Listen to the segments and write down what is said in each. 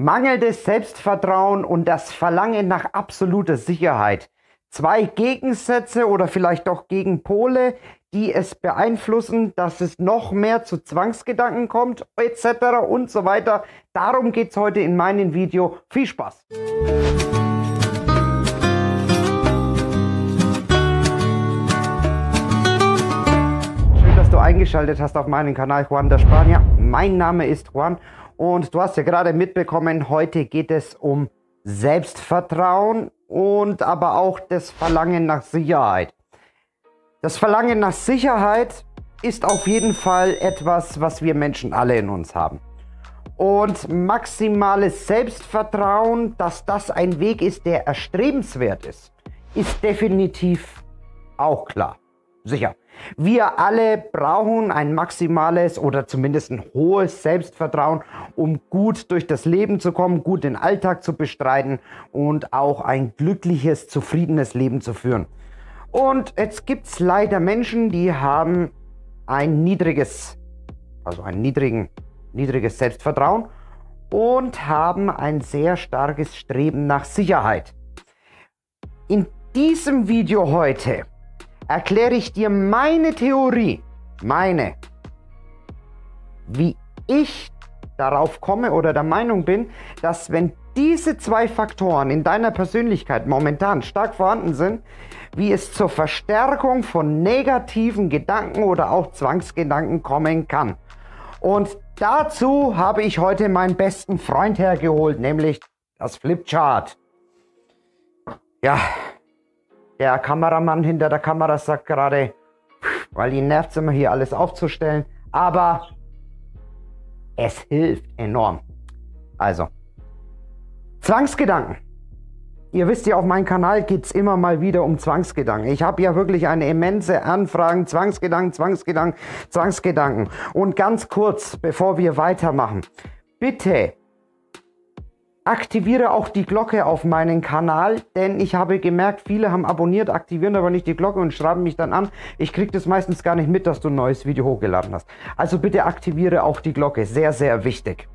Mangelndes Selbstvertrauen und das Verlangen nach absoluter Sicherheit. Zwei Gegensätze oder vielleicht doch Gegenpole, die es beeinflussen, dass es noch mehr zu Zwangsgedanken kommt, etc. und so weiter. Darum geht es heute in meinem Video. Viel Spaß! Schön, dass du eingeschaltet hast auf meinen Kanal Juan der Spanier. Mein Name ist Juan und du hast ja gerade mitbekommen, heute geht es um Selbstvertrauen und aber auch das Verlangen nach Sicherheit. Das Verlangen nach Sicherheit ist auf jeden Fall etwas, was wir Menschen alle in uns haben. Und maximales Selbstvertrauen, dass das ein Weg ist, der erstrebenswert ist definitiv auch klar. Sicher. Wir alle brauchen ein maximales oder zumindest ein hohes Selbstvertrauen, um gut durch das Leben zu kommen, gut den Alltag zu bestreiten und auch ein glückliches, zufriedenes Leben zu führen. Und jetzt gibt es leider Menschen, die haben ein niedriges Selbstvertrauen und haben ein sehr starkes Streben nach Sicherheit. In diesem Video heute erkläre ich dir meine Theorie, wie ich darauf komme oder der Meinung bin, dass wenn diese zwei Faktoren in deiner Persönlichkeit momentan stark vorhanden sind, wie es zur Verstärkung von negativen Gedanken oder auch Zwangsgedanken kommen kann. Und dazu habe ich heute meinen besten Freund hergeholt, nämlich das Flipchart. Ja, der Kameramann hinter der Kamera sagt gerade, weil ihn nervt es immer hier alles aufzustellen, aber es hilft enorm. Also, Zwangsgedanken. Ihr wisst ja, auf meinem Kanal geht es immer mal wieder um Zwangsgedanken. Ich habe ja wirklich eine immense Anfragen, Zwangsgedanken. Und ganz kurz, bevor wir weitermachen, bitte aktiviere auch die Glocke auf meinen Kanal, denn ich habe gemerkt, viele haben abonniert, aktivieren aber nicht die Glocke und schreiben mich dann an. Ich kriege das meistens gar nicht mit, dass du ein neues Video hochgeladen hast. Also bitte aktiviere auch die Glocke, sehr, sehr wichtig.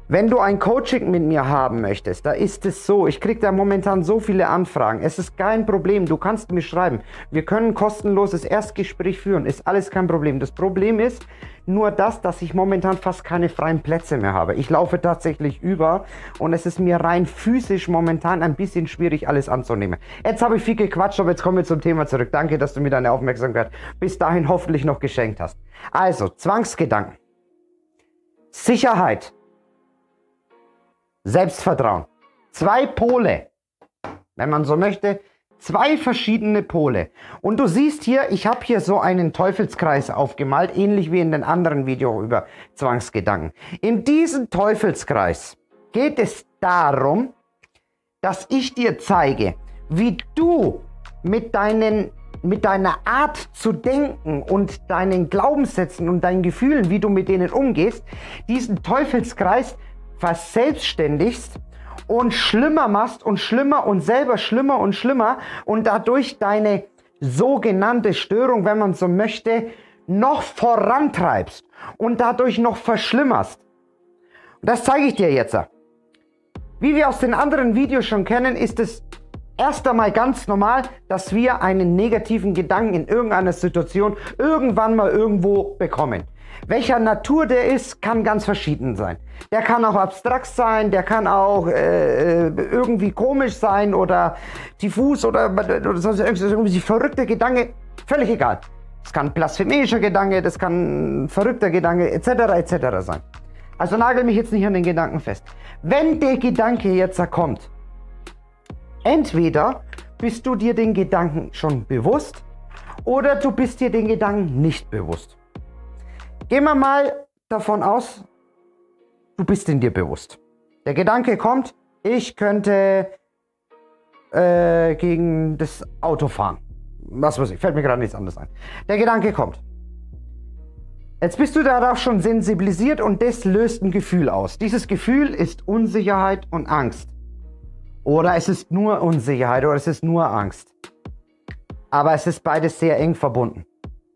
Wenn du ein Coaching mit mir haben möchtest, da ist es so, ich kriege da momentan so viele Anfragen. Es ist kein Problem, du kannst mir schreiben. Wir können kostenloses Erstgespräch führen, ist alles kein Problem. Das Problem ist nur das, dass ich momentan fast keine freien Plätze mehr habe. Ich laufe tatsächlich über und es ist mir rein physisch momentan ein bisschen schwierig, alles anzunehmen. Jetzt habe ich viel gequatscht, aber jetzt kommen wir zum Thema zurück. Danke, dass du mir deine Aufmerksamkeit bis dahin hoffentlich noch geschenkt hast. Also, Zwangsgedanken. Sicherheit. Selbstvertrauen. Zwei Pole, wenn man so möchte, zwei verschiedene Pole. Und du siehst hier, ich habe hier so einen Teufelskreis aufgemalt, ähnlich wie in den anderen Videos über Zwangsgedanken. In diesem Teufelskreis geht es darum, dass ich dir zeige, wie du mit deiner Art zu denken und deinen Glaubenssätzen und deinen Gefühlen, wie du mit denen umgehst, diesen Teufelskreis verselbstständigst und schlimmer machst und schlimmer und selber schlimmer und dadurch deine sogenannte Störung, wenn man so möchte, noch vorantreibst und dadurch noch verschlimmerst. Und das zeige ich dir jetzt. Wie wir aus den anderen Videos schon kennen, ist es erst einmal ganz normal, dass wir einen negativen Gedanken in irgendeiner Situation irgendwann mal irgendwo bekommen. Welcher Natur der ist, kann ganz verschieden sein. Der kann auch abstrakt sein, der kann auch irgendwie komisch sein oder diffus oder irgendwie verrückte Gedanke, völlig egal. Es kann blasphemischer Gedanke, das kann verrückter Gedanke etc. sein. Also nagel mich jetzt nicht an den Gedanken fest. Wenn der Gedanke jetzt kommt, entweder bist du dir den Gedanken schon bewusst oder du bist dir den Gedanken nicht bewusst. Gehen wir mal davon aus, du bist in dir bewusst. Der Gedanke kommt, ich könnte gegen das Auto fahren. Was weiß ich, fällt mir gerade nichts anderes ein. Der Gedanke kommt. Jetzt bist du darauf schon sensibilisiert und das löst ein Gefühl aus. Dieses Gefühl ist Unsicherheit und Angst. Oder es ist nur Unsicherheit oder es ist nur Angst. Aber es ist beides sehr eng verbunden.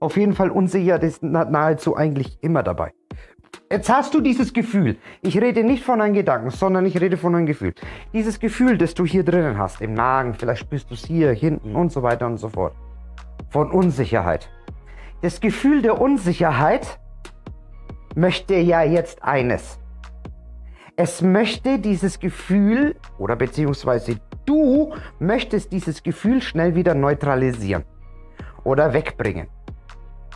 Auf jeden Fall Unsicherheit ist nahezu eigentlich immer dabei. Jetzt hast du dieses Gefühl. Ich rede nicht von einem Gedanken, sondern ich rede von einem Gefühl. Dieses Gefühl, das du hier drinnen hast, im Magen, vielleicht spürst du es hier, hinten und so weiter und so fort. Von Unsicherheit. Das Gefühl der Unsicherheit möchte ja jetzt eines. Es möchte dieses Gefühl, oder beziehungsweise du möchtest dieses Gefühl schnell wieder neutralisieren oder wegbringen.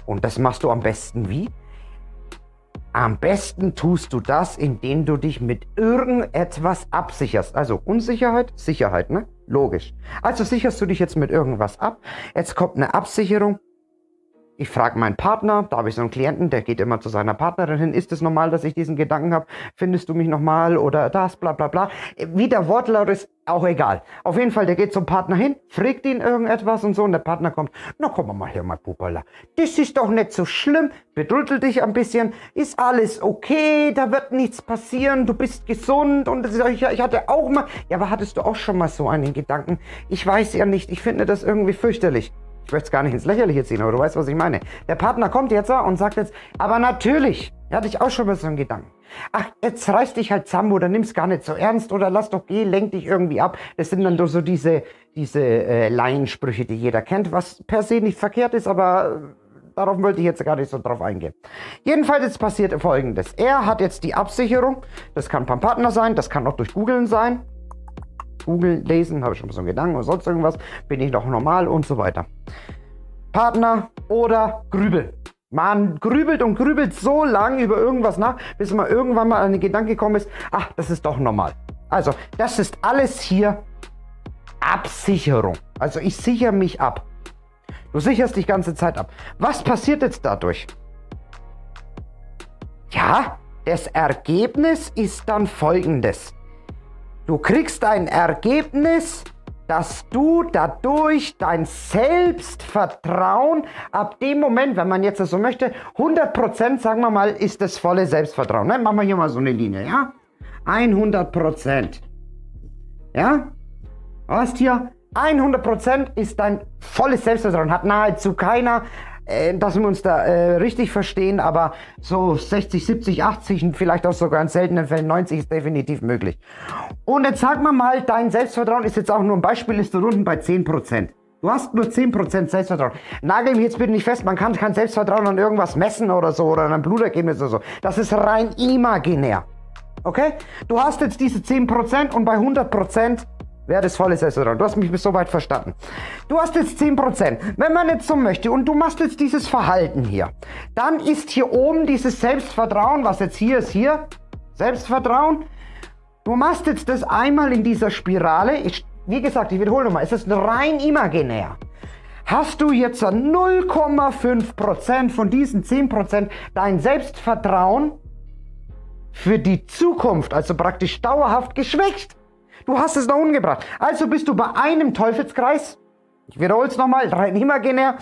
Und das machst du am besten wie? Am besten tust du das, indem du dich mit irgendetwas absicherst. Also Unsicherheit, Sicherheit, ne? Logisch. Also sicherst du dich jetzt mit irgendwas ab. Jetzt kommt eine Absicherung. Ich frage meinen Partner, da habe ich so einen Klienten, der geht immer zu seiner Partnerin hin. Ist es normal, dass ich diesen Gedanken habe? Findest du mich nochmal oder das, bla bla bla. Wie der Wortlaut ist, auch egal. Auf jeden Fall, der geht zum Partner hin, fragt ihn irgendetwas und so und der Partner kommt, na komm mal her, mein Pupala. Das ist doch nicht so schlimm, bedrüttel dich ein bisschen, ist alles okay, da wird nichts passieren, du bist gesund und ich hatte auch mal, ja, aber hattest du auch schon mal so einen Gedanken? Ich weiß ja nicht, ich finde das irgendwie fürchterlich. Ich möchte es gar nicht ins Lächerliche ziehen, aber du weißt, was ich meine. Der Partner kommt jetzt und sagt jetzt, aber natürlich, hatte ich auch schon mal so einen Gedanken. Ach, jetzt reiß dich halt zusammen oder nimm's gar nicht so ernst oder lass doch gehen, lenk dich irgendwie ab. Das sind dann so diese Laiensprüche, die jeder kennt, was per se nicht verkehrt ist, aber darauf wollte ich jetzt gar nicht so drauf eingehen. Jedenfalls jetzt passiert Folgendes. Er hat jetzt die Absicherung, das kann beim Partner sein, das kann auch durch Googlen sein. Googeln, lesen, habe ich schon mal so einen Gedanken oder sonst irgendwas, bin ich noch normal und so weiter. Partner oder Grübel. Man grübelt und grübelt so lange über irgendwas nach, bis man irgendwann mal an den Gedanken gekommen ist, ach, das ist doch normal. Also, das ist alles hier Absicherung. Also, ich sichere mich ab. Du sicherst dich die ganze Zeit ab. Was passiert jetzt dadurch? Ja, das Ergebnis ist dann folgendes. Du kriegst ein Ergebnis, dass du dadurch dein Selbstvertrauen, ab dem Moment, wenn man jetzt so möchte, 100%, sagen wir mal, ist das volle Selbstvertrauen. Ne? Machen wir hier mal so eine Linie, ja? 100%. Ja? Du hast hier 100% ist dein volles Selbstvertrauen. Hat nahezu keiner, dass wir uns da richtig verstehen, aber so 60, 70, 80 und vielleicht auch sogar in seltenen Fällen 90 ist definitiv möglich. Und jetzt sag mal, dein Selbstvertrauen ist jetzt auch nur ein Beispiel, ist du unten bei 10%. Du hast nur 10% Selbstvertrauen. Nagel mich jetzt bitte nicht fest, man kann kein Selbstvertrauen an irgendwas messen oder so oder an einem Blutergebnis oder so. Das ist rein imaginär. Okay? Du hast jetzt diese 10% und bei 100% wäre das volle Selbstvertrauen. Du hast mich bis so weit verstanden. Du hast jetzt 10%. Wenn man jetzt so möchte und du machst jetzt dieses Verhalten hier, dann ist hier oben dieses Selbstvertrauen, was jetzt hier ist, hier, Selbstvertrauen. Du machst jetzt das einmal in dieser Spirale. Wie gesagt, ich wiederhole nochmal, es ist rein imaginär. Hast du jetzt 0,5% von diesen 10% dein Selbstvertrauen für die Zukunft, also praktisch dauerhaft geschwächt. Du hast es nach unten gebracht. Also bist du bei einem Teufelskreis, ich wiederhole es nochmal, rein imaginär,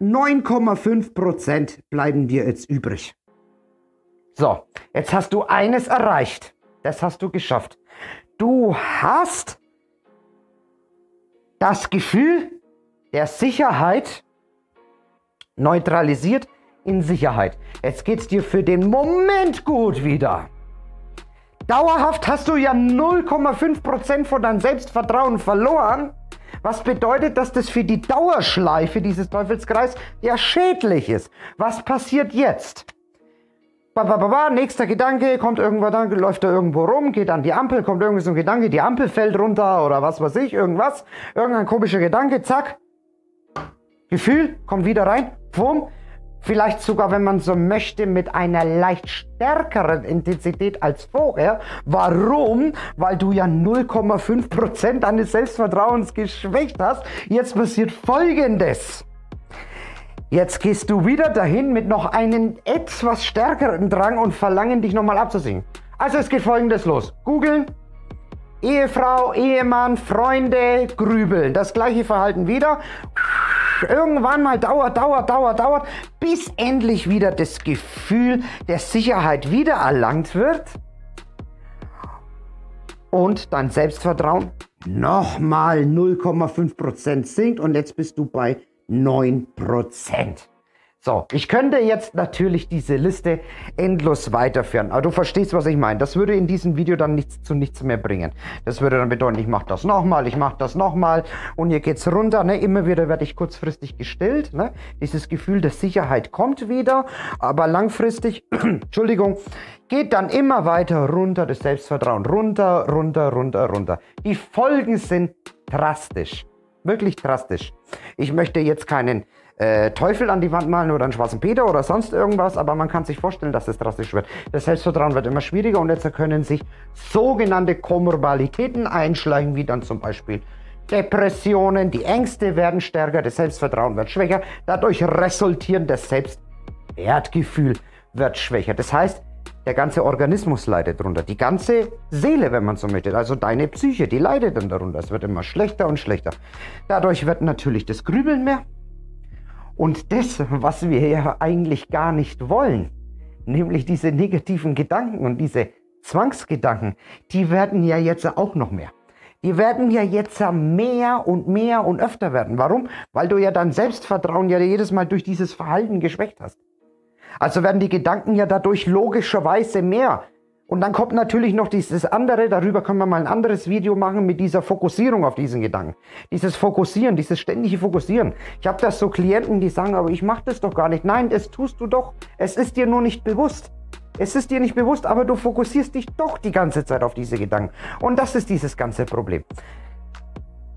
9,5% bleiben dir jetzt übrig. So, jetzt hast du eines erreicht. Das hast du geschafft. Du hast das Gefühl der Sicherheit neutralisiert in Sicherheit. Jetzt geht es dir für den Moment gut wieder. Dauerhaft hast du ja 0,5% von deinem Selbstvertrauen verloren. Was bedeutet, dass das für die Dauerschleife dieses Teufelskreis ja schädlich ist. Was passiert jetzt? Nächster Gedanke, kommt irgendwann dann, läuft er irgendwo rum, geht an die Ampel, kommt irgendwie so ein Gedanke, die Ampel fällt runter oder was weiß ich, irgendwas. Irgendein komischer Gedanke, zack. Gefühl, kommt wieder rein, bumm. Vielleicht sogar, wenn man so möchte, mit einer leicht stärkeren Intensität als vorher. Warum? Weil du ja 0,5% deines Selbstvertrauens geschwächt hast. Jetzt passiert Folgendes. Jetzt gehst du wieder dahin mit noch einem etwas stärkeren Drang und Verlangen, dich nochmal abzusichern. Also es geht Folgendes los. Googeln, Ehefrau, Ehemann, Freunde, grübeln. Das gleiche Verhalten wieder. Irgendwann mal dauert, bis endlich wieder das Gefühl der Sicherheit wiedererlangt wird und dein Selbstvertrauen nochmal 0,5% sinkt und jetzt bist du bei 9%. So, ich könnte jetzt natürlich diese Liste endlos weiterführen, aber du verstehst, was ich meine. Das würde in diesem Video dann nichts mehr bringen. Das würde dann bedeuten, ich mache das nochmal, ich mache das nochmal und hier geht's runter. Ne? Immer wieder werde ich kurzfristig gestillt. Ne? Dieses Gefühl der Sicherheit kommt wieder, aber langfristig, Entschuldigung, geht dann immer weiter runter, das Selbstvertrauen runter, runter, runter, runter. Die Folgen sind drastisch, wirklich drastisch. Ich möchte jetzt keinen Teufel an die Wand malen oder einen schwarzen Peter oder sonst irgendwas, aber man kann sich vorstellen, dass es drastisch wird. Das Selbstvertrauen wird immer schwieriger und jetzt können sich sogenannte Komorbalitäten einschleichen, wie dann zum Beispiel Depressionen, die Ängste werden stärker, das Selbstvertrauen wird schwächer, dadurch resultierend das Selbstwertgefühl wird schwächer. Das heißt, der ganze Organismus leidet darunter, die ganze Seele, wenn man so möchte, also deine Psyche, die leidet dann darunter. Es wird immer schlechter und schlechter. Dadurch wird natürlich das Grübeln mehr. Und das, was wir ja eigentlich gar nicht wollen, nämlich diese negativen Gedanken und diese Zwangsgedanken, die werden ja jetzt auch noch mehr. Die werden ja jetzt mehr und öfter werden. Warum? Weil du ja dein Selbstvertrauen ja jedes Mal durch dieses Verhalten geschwächt hast. Also werden die Gedanken ja dadurch logischerweise mehr. Und dann kommt natürlich noch dieses andere, darüber können wir mal ein anderes Video machen, mit dieser Fokussierung auf diesen Gedanken. Dieses Fokussieren, dieses ständige Fokussieren. Ich habe das so Klienten, die sagen, aber ich mache das doch gar nicht. Nein, das tust du doch. Es ist dir nur nicht bewusst. Es ist dir nicht bewusst, aber du fokussierst dich doch die ganze Zeit auf diese Gedanken. Und das ist dieses ganze Problem.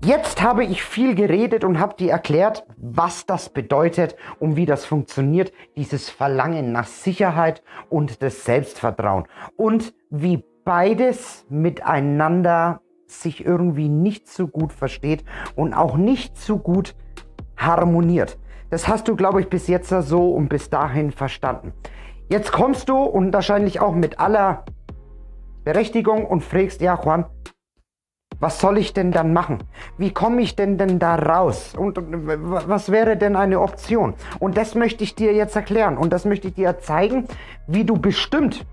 Jetzt habe ich viel geredet und habe dir erklärt, was das bedeutet und wie das funktioniert, dieses Verlangen nach Sicherheit und das Selbstvertrauen. Und wie beides miteinander sich irgendwie nicht so gut versteht und auch nicht so gut harmoniert. Das hast du, glaube ich, bis jetzt so und bis dahin verstanden. Jetzt kommst du und wahrscheinlich auch mit aller Berechtigung und fragst, ja Juan, was soll ich denn dann machen? Wie komme ich denn da raus? Und was wäre denn eine Option? Und das möchte ich dir jetzt erklären. Und das möchte ich dir zeigen, wie du bestimmt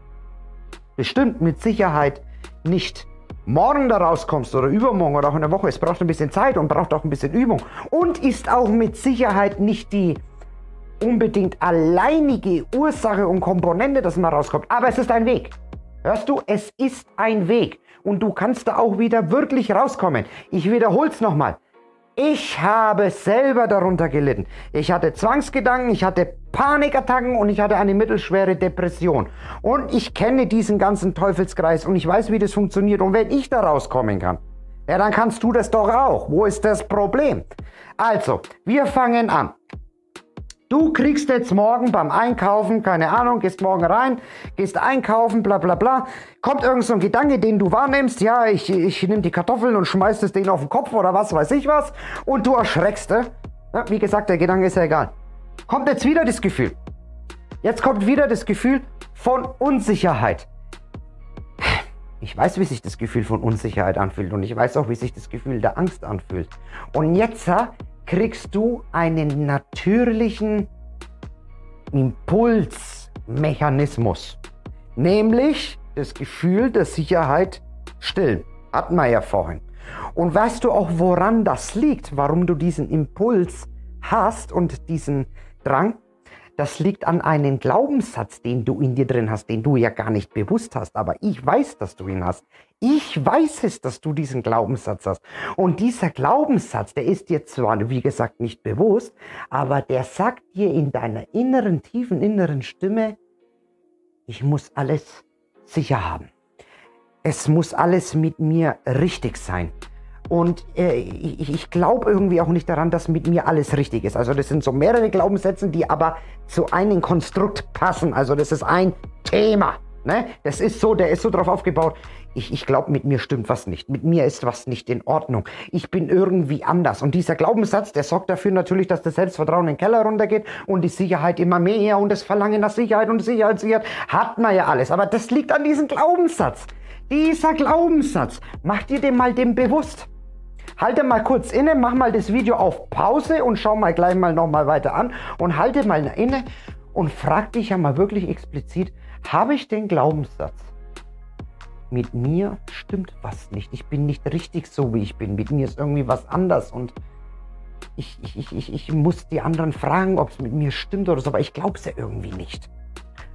mit Sicherheit nicht morgen da rauskommst oder übermorgen oder auch in der Woche. Es braucht ein bisschen Zeit und braucht auch ein bisschen Übung. Und ist auch mit Sicherheit nicht die unbedingt alleinige Ursache und Komponente, dass man rauskommt. Aber es ist ein Weg. Hörst du? Es ist ein Weg. Und du kannst da auch wieder wirklich rauskommen. Ich wiederhole es nochmal. Ich habe selber darunter gelitten. Ich hatte Zwangsgedanken, ich hatte Panikattacken und ich hatte eine mittelschwere Depression. Und ich kenne diesen ganzen Teufelskreis und ich weiß, wie das funktioniert. Und wenn ich da rauskommen kann, ja, dann kannst du das doch auch. Wo ist das Problem? Also, wir fangen an. Du kriegst jetzt morgen beim Einkaufen, keine Ahnung, gehst morgen rein, gehst einkaufen, bla bla bla. Kommt irgend so ein Gedanke, den du wahrnimmst, ja, ich nehme die Kartoffeln und schmeiß das denen auf den Kopf oder was weiß ich was. Und du erschreckst, ja, wie gesagt, der Gedanke ist ja egal. Kommt jetzt wieder das Gefühl. Jetzt kommt wieder das Gefühl von Unsicherheit. Ich weiß, wie sich das Gefühl von Unsicherheit anfühlt und ich weiß auch, wie sich das Gefühl der Angst anfühlt. Und jetzt kriegst du einen natürlichen Impulsmechanismus, nämlich das Gefühl der Sicherheit stillen. Hatten wir ja vorhin. Und weißt du auch, woran das liegt, warum du diesen Impuls hast und diesen Drang? Das liegt an einem Glaubenssatz, den du in dir drin hast, den du ja gar nicht bewusst hast, aber ich weiß, dass du ihn hast. Ich weiß es, dass du diesen Glaubenssatz hast. Und dieser Glaubenssatz, der ist dir zwar, wie gesagt, nicht bewusst, aber der sagt dir in deiner inneren, tiefen inneren Stimme, ich muss alles sicher haben. Es muss alles mit mir richtig sein. Und ich glaube irgendwie auch nicht daran, dass mit mir alles richtig ist. Also das sind so mehrere Glaubenssätze, die aber zu einem Konstrukt passen. Also das ist ein Thema. Ne? Das ist so, der ist so drauf aufgebaut. Ich glaube, mit mir stimmt was nicht. Mit mir ist was nicht in Ordnung. Ich bin irgendwie anders. Und dieser Glaubenssatz, der sorgt dafür natürlich, dass das Selbstvertrauen in den Keller runtergeht und die Sicherheit immer mehr und das Verlangen nach Sicherheit und Sicherheit hat man ja alles. Aber das liegt an diesem Glaubenssatz. Dieser Glaubenssatz, mach dir den mal bewusst. Halte mal kurz inne, mach mal das Video auf Pause und schau mal gleich mal nochmal weiter an und halte mal inne und frag dich ja mal wirklich explizit, habe ich den Glaubenssatz, mit mir stimmt was nicht, ich bin nicht richtig so, wie ich bin, mit mir ist irgendwie was anders und ich muss die anderen fragen, ob es mit mir stimmt oder so, aber ich glaube es ja irgendwie nicht.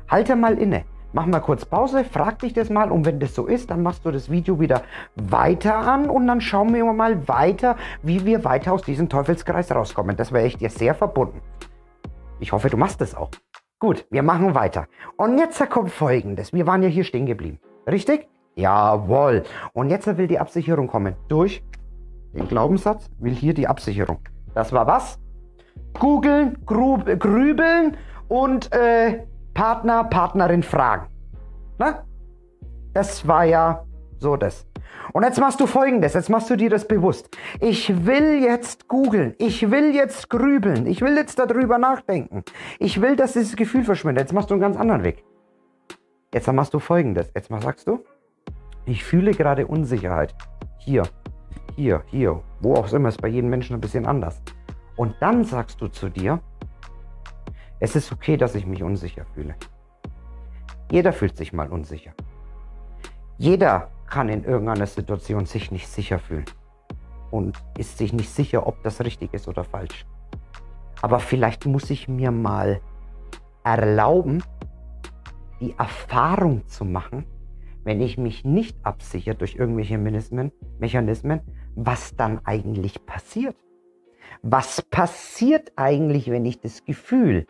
Halte mal inne, mach mal kurz Pause, frag dich das mal und wenn das so ist, dann machst du das Video wieder weiter an und dann schauen wir mal weiter, wie wir weiter aus diesem Teufelskreis rauskommen. Das wäre ich dir sehr verbunden. Ich hoffe, du machst das auch. Gut, wir machen weiter. Und jetzt kommt Folgendes. Wir waren ja hier stehen geblieben. Richtig? Jawohl. Und jetzt will die Absicherung kommen. Durch den Glaubenssatz will hier die Absicherung. Das war was? Googeln, grübeln und Partner, Partnerin fragen. Na? Das war ja so das. Und jetzt machst du Folgendes, jetzt machst du dir das bewusst. Ich will jetzt googeln, ich will jetzt grübeln, ich will jetzt darüber nachdenken. Ich will, dass dieses Gefühl verschwindet. Jetzt machst du einen ganz anderen Weg. Jetzt machst du Folgendes. Jetzt mal sagst du, ich fühle gerade Unsicherheit. Hier, wo auch immer, ist bei jedem Menschen ein bisschen anders. Und dann sagst du zu dir, es ist okay, dass ich mich unsicher fühle. Jeder fühlt sich mal unsicher. Jeder kann in irgendeiner Situation sich nicht sicher fühlen und ist sich nicht sicher, ob das richtig ist oder falsch. Aber vielleicht muss ich mir mal erlauben, die Erfahrung zu machen, wenn ich mich nicht absichere durch irgendwelche Mechanismen, was dann eigentlich passiert. Was passiert eigentlich, wenn ich das Gefühl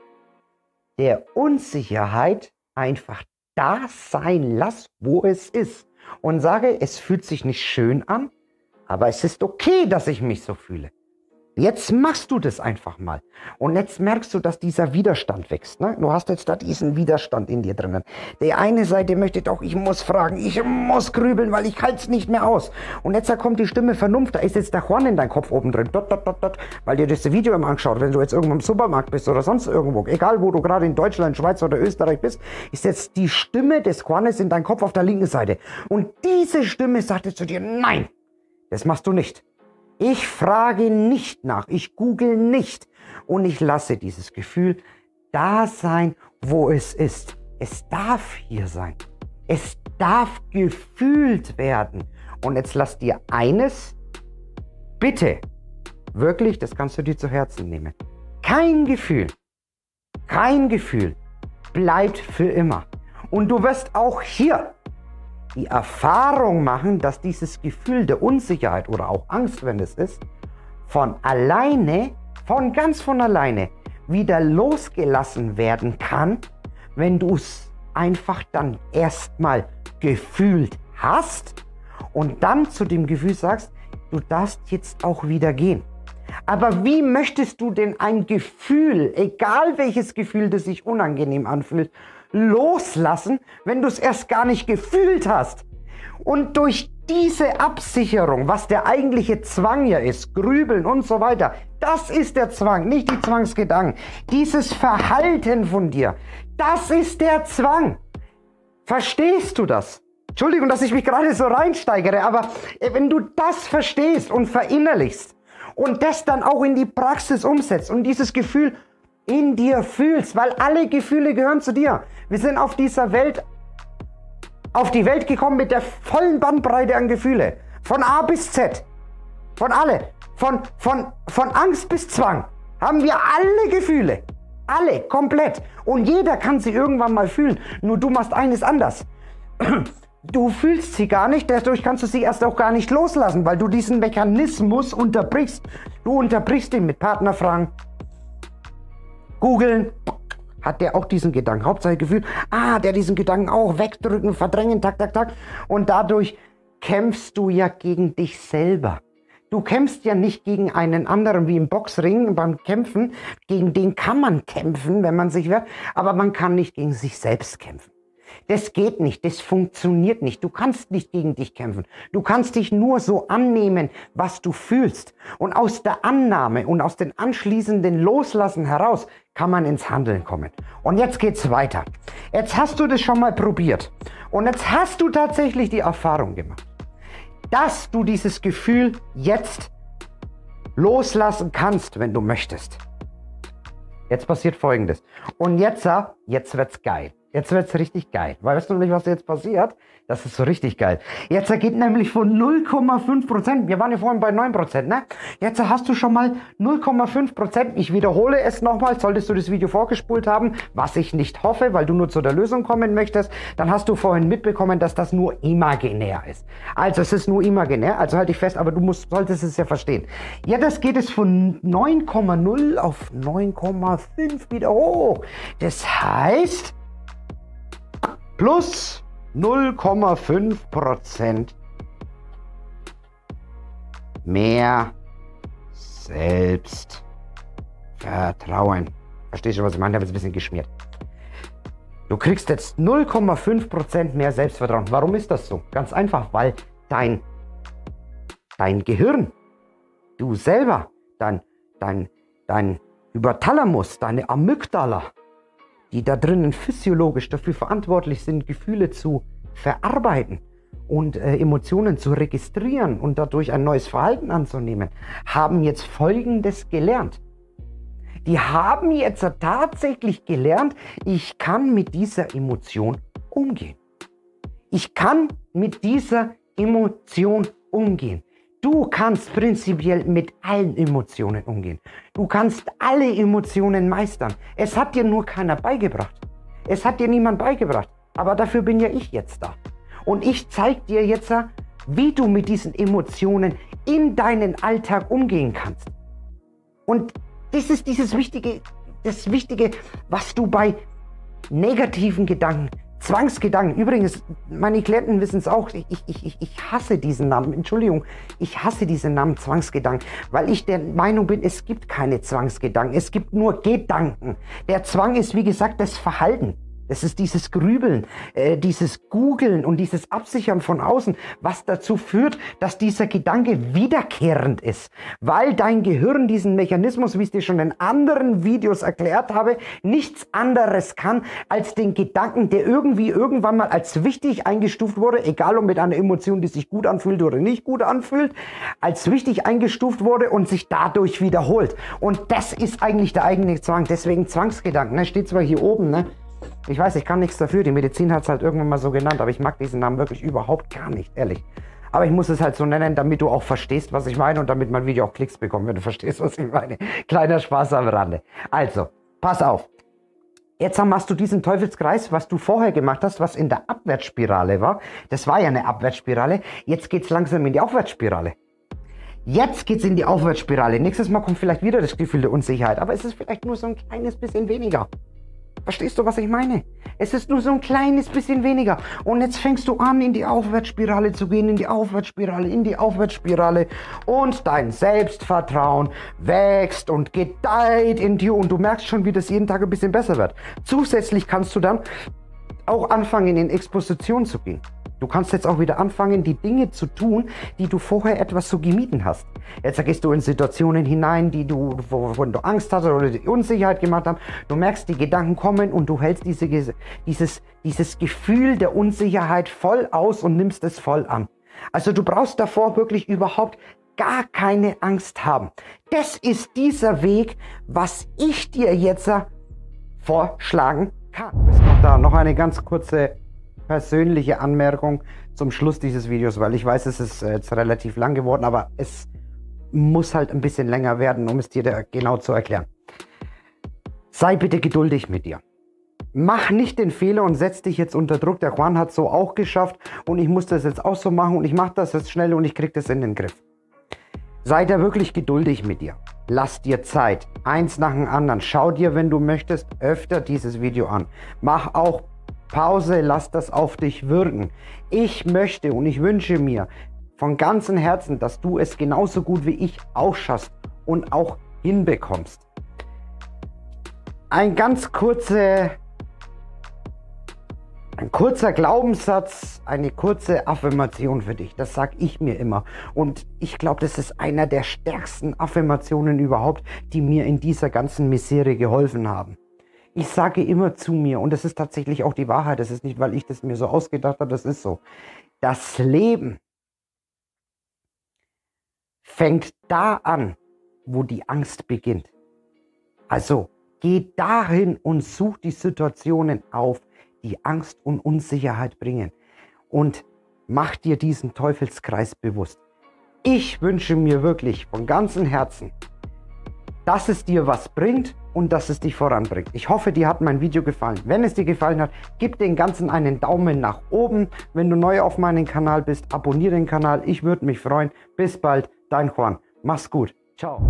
der Unsicherheit einfach da sein lasse, wo es ist und sage, es fühlt sich nicht schön an, aber es ist okay, dass ich mich so fühle. Jetzt machst du das einfach mal. Und jetzt merkst du, dass dieser Widerstand wächst. Ne? Du hast jetzt da diesen Widerstand in dir drinnen. Die eine Seite möchte doch, ich muss fragen, ich muss grübeln, weil ich halte es nicht mehr aus. Und jetzt kommt die Stimme Vernunft, da ist jetzt der Horn in deinem Kopf oben drin. Dot, dot, dot, dot, weil dir das Video immer angeschaut, wenn du jetzt irgendwo im Supermarkt bist oder sonst irgendwo, egal wo du gerade in Deutschland, Schweiz oder Österreich bist, ist jetzt die Stimme des Hornes in deinem Kopf auf der linken Seite. Und diese Stimme sagt jetzt zu dir, nein, das machst du nicht. Ich frage nicht nach, ich google nicht und ich lasse dieses Gefühl da sein, wo es ist. Es darf hier sein. Es darf gefühlt werden. Und jetzt lass dir eines, bitte, wirklich, das kannst du dir zu Herzen nehmen. Kein Gefühl bleibt für immer. Und du wirst auch hier die Erfahrung machen, dass dieses Gefühl der Unsicherheit oder auch Angst, wenn es ist, von ganz von alleine wieder losgelassen werden kann, wenn du es einfach dann erstmal gefühlt hast und dann zu dem Gefühl sagst, du darfst jetzt auch wieder gehen. Aber wie möchtest du denn ein Gefühl, egal welches Gefühl, das sich unangenehm anfühlt, loslassen, wenn du es erst gar nicht gefühlt hast? Und durch diese Absicherung, was der eigentliche Zwang ja ist, Grübeln und so weiter, das ist der Zwang, nicht die Zwangsgedanken. Dieses Verhalten von dir, das ist der Zwang. Verstehst du das? Entschuldigung, dass ich mich gerade so reinsteigere, aber wenn du das verstehst und verinnerlichst und das dann auch in die Praxis umsetzt und dieses Gefühl in dir fühlst, weil alle Gefühle gehören zu dir. Wir sind auf dieser Welt, auf die Welt gekommen mit der vollen Bandbreite an Gefühle. Von A bis Z. Von alle. Von Angst bis Zwang. Haben wir alle Gefühle. Alle, komplett. Und jeder kann sie irgendwann mal fühlen. Nur du machst eines anders. Du fühlst sie gar nicht, dadurch kannst du sie erst auch gar nicht loslassen, weil du diesen Mechanismus unterbrichst. Du unterbrichst ihn mit Partnerfragen. Googeln, hat der auch diesen Gedanken, Hauptsache Gefühl, der diesen Gedanken auch, wegdrücken, verdrängen, tak. Und dadurch kämpfst du ja gegen dich selber. Du kämpfst ja nicht gegen einen anderen wie im Boxring beim Kämpfen. Gegen den kann man kämpfen, wenn man sich wehrt, aber man kann nicht gegen sich selbst kämpfen. Das geht nicht, das funktioniert nicht. Du kannst nicht gegen dich kämpfen. Du kannst dich nur so annehmen, was du fühlst. Und aus der Annahme und aus den anschließenden Loslassen heraus kann man ins Handeln kommen. Und jetzt geht's weiter. Jetzt hast du das schon mal probiert. Und jetzt hast du tatsächlich die Erfahrung gemacht, dass du dieses Gefühl jetzt loslassen kannst, wenn du möchtest. Jetzt passiert Folgendes. Und jetzt wird's geil. Jetzt wird es richtig geil. Weißt du nicht, was jetzt passiert? Das ist so richtig geil. Jetzt geht nämlich von 0,5%. Wir waren ja vorhin bei 9%, ne? Jetzt hast du schon mal 0,5%. Ich wiederhole es nochmal. Solltest du das Video vorgespult haben, was ich nicht hoffe, weil du nur zu der Lösung kommen möchtest, dann hast du vorhin mitbekommen, dass das nur imaginär ist. Also es ist nur imaginär. Also halte ich fest, aber du solltest es ja verstehen. Ja, das geht es von 9,0 auf 9,5 wieder hoch. Das heißt, plus 0,5% mehr Selbstvertrauen. Verstehst du, was ich meine? Ich habe jetzt ein bisschen geschmiert. Du kriegst jetzt 0,5% mehr Selbstvertrauen. Warum ist das so? Ganz einfach, weil dein Gehirn, du selber, dein Hypothalamus, deine Amygdala, die da drinnen physiologisch dafür verantwortlich sind, Gefühle zu verarbeiten und Emotionen zu registrieren und dadurch ein neues Verhalten anzunehmen, haben jetzt Folgendes gelernt. Die haben jetzt tatsächlich gelernt, ich kann mit dieser Emotion umgehen. Ich kann mit dieser Emotion umgehen. Du kannst prinzipiell mit allen Emotionen umgehen. Du kannst alle Emotionen meistern. Es hat dir nur keiner beigebracht. Es hat dir niemand beigebracht. Aber dafür bin ja ich jetzt da. Und ich zeige dir jetzt, wie du mit diesen Emotionen in deinen Alltag umgehen kannst. Und das ist das Wichtige, was du bei negativen Gedanken, Zwangsgedanken. Übrigens, meine Klienten wissen es auch, ich hasse diesen Namen, Entschuldigung, ich hasse diesen Namen Zwangsgedanken, weil ich der Meinung bin, es gibt keine Zwangsgedanken, es gibt nur Gedanken. Der Zwang ist, wie gesagt, das Verhalten. Das ist dieses Grübeln, dieses Googeln und dieses Absichern von außen, was dazu führt, dass dieser Gedanke wiederkehrend ist. Weil dein Gehirn diesen Mechanismus, wie ich es dir schon in anderen Videos erklärt habe, nichts anderes kann, als den Gedanken, der irgendwann mal als wichtig eingestuft wurde, egal ob mit einer Emotion, die sich gut anfühlt oder nicht gut anfühlt, als wichtig eingestuft wurde und sich dadurch wiederholt. Und das ist eigentlich der eigene Zwang. Deswegen Zwangsgedanken, ne? Steht zwar hier oben, ne? Ich weiß, ich kann nichts dafür, die Medizin hat es halt irgendwann mal so genannt, aber ich mag diesen Namen wirklich überhaupt gar nicht, ehrlich. Aber ich muss es halt so nennen, damit du auch verstehst, was ich meine und damit mein Video auch Klicks bekommt, wenn du verstehst, was ich meine. Kleiner Spaß am Rande. Also, pass auf. Jetzt hast du diesen Teufelskreis, was du vorher gemacht hast, was in der Abwärtsspirale war. Das war ja eine Abwärtsspirale. Jetzt geht es langsam in die Aufwärtsspirale. Jetzt geht es in die Aufwärtsspirale. Nächstes Mal kommt vielleicht wieder das Gefühl der Unsicherheit, aber es ist vielleicht nur so ein kleines bisschen weniger. Verstehst du, was ich meine? Es ist nur so ein kleines bisschen weniger. Und jetzt fängst du an, in die Aufwärtsspirale zu gehen, in die Aufwärtsspirale, in die Aufwärtsspirale. Und dein Selbstvertrauen wächst und gedeiht in dir. Und du merkst schon, wie das jeden Tag ein bisschen besser wird. Zusätzlich kannst du dann auch anfangen, in Exposition zu gehen. Du kannst jetzt auch wieder anfangen, die Dinge zu tun, die du vorher etwas so gemieden hast. Jetzt gehst du in Situationen hinein, wovon du Angst hast oder die Unsicherheit gemacht hast. Du merkst, die Gedanken kommen und du hältst dieses Gefühl der Unsicherheit voll aus und nimmst es voll an. Also du brauchst davor wirklich überhaupt gar keine Angst haben. Das ist dieser Weg, was ich dir jetzt vorschlagen kann. Es macht da noch eine ganz kurze persönliche Anmerkung zum Schluss dieses Videos, weil ich weiß, es ist jetzt relativ lang geworden, aber es muss halt ein bisschen länger werden, um es dir da genau zu erklären. Sei bitte geduldig mit dir. Mach nicht den Fehler und setz dich jetzt unter Druck. Der Juan hat es so auch geschafft und ich muss das jetzt auch so machen und ich mache das jetzt schnell und ich kriege das in den Griff. Sei da wirklich geduldig mit dir. Lass dir Zeit. Eins nach dem anderen. Schau dir, wenn du möchtest, öfter dieses Video an. Mach auch Pause, lass das auf dich wirken. Ich möchte und ich wünsche mir von ganzem Herzen, dass du es genauso gut wie ich auch schaffst und auch hinbekommst. Ein kurzer Glaubenssatz, eine kurze Affirmation für dich. Das sage ich mir immer. Und ich glaube, das ist einer der stärksten Affirmationen überhaupt, die mir in dieser ganzen Misere geholfen haben. Ich sage immer zu mir, und das ist tatsächlich auch die Wahrheit, das ist nicht, weil ich das mir so ausgedacht habe, das ist so. Das Leben fängt da an, wo die Angst beginnt. Also geh dahin und such die Situationen auf, die Angst und Unsicherheit bringen. Und mach dir diesen Teufelskreis bewusst. Ich wünsche mir wirklich von ganzem Herzen, dass es dir was bringt und dass es dich voranbringt. Ich hoffe, dir hat mein Video gefallen. Wenn es dir gefallen hat, gib dem Ganzen einen Daumen nach oben. Wenn du neu auf meinem Kanal bist, abonniere den Kanal. Ich würde mich freuen. Bis bald, dein Juan. Mach's gut. Ciao.